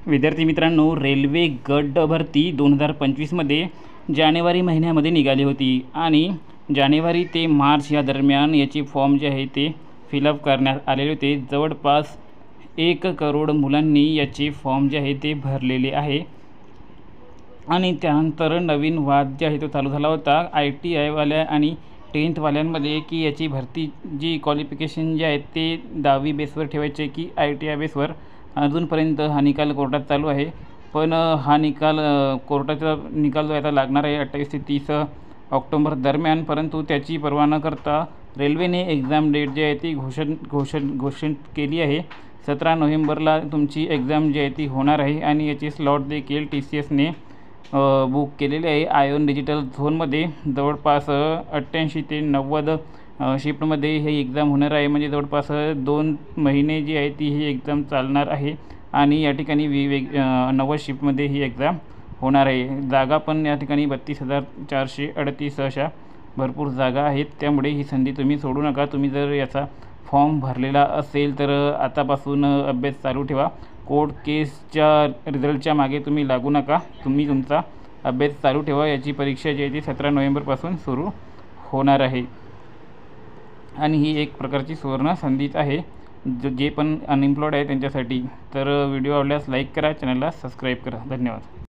विद्यार्थी मित्रांनो, रेल्वे गट भरती 2025मध्ये जानेवारी महिन्यामध्ये निघाली होती आणि जानेवारी ते मार्च या दरम्यान याचे फॉर्म जे आहे ते फिलअप करण्यात आलेले होते। जवळपास 1 करोड मुलांनी याचे फॉर्म जे आहे ते भरलेले आहे। आणि त्यानंतर नवीन वाद जे आहे तो चालू झाला होता ITI वाल्या आणि 10th वाल्यांमध्ये की याची भरती जी क्वालिफिकेशन जे आहे ते 10वी बेसवर ठेवायचे की ITI बेसवर। अजूनपर्यंत हा निकाल कोर्टात चालू आहे, पण हा निकाल कोर्टाचा निकाल जो आता लागणार आहे 28 ते 30 ऑक्टोबर दरम्यान। परंतु त्याची पर्वा न करता रेल्वेने एक्झाम डेट जी आहे ती घोषित केली आहे। 17 नोव्हेंबरला तुमची एक्झाम जी आहे ती होणार आहे आणि याची स्लॉट देखील TCSने बुक केलेले आहे। आयोन डिजिटल झोनमध्ये जवळपास 88 ते 90 शिफ्टमध्ये ही एक्झाम होणार आहे। म्हणजे जवळपास 2 महिने जी आहे ती ही एक्झाम चालणार आहे आणि या ठिकाणी 90 शिफ्टमध्ये ही एक्झाम होणार आहे। जागा पण या ठिकाणी 32,438 अशा भरपूर जागा आहेत, त्यामुळे ही संधी तुम्ही सोडू नका। तुम्ही जर याचा फॉर्म भरलेला असेल तर आतापासून अभ्यास चालू ठेवा। कोर्ट केसच्या रिझल्टच्या मागे तुम्ही लागू नका, तुम्ही तुमचा अभ्यास चालू ठेवा। याची परीक्षा जी आहे ती 17 नोव्हेंबरपासून सुरू होणार आहे आणि ही एक प्रकारची सुवर्ण संधीच आहे जे पण अनएम्प्लॉयड आहे त्यांच्यासाठी। तर व्हिडिओ आवडल्यास लाईक करा, चॅनलला सबस्क्राईब करा। धन्यवाद।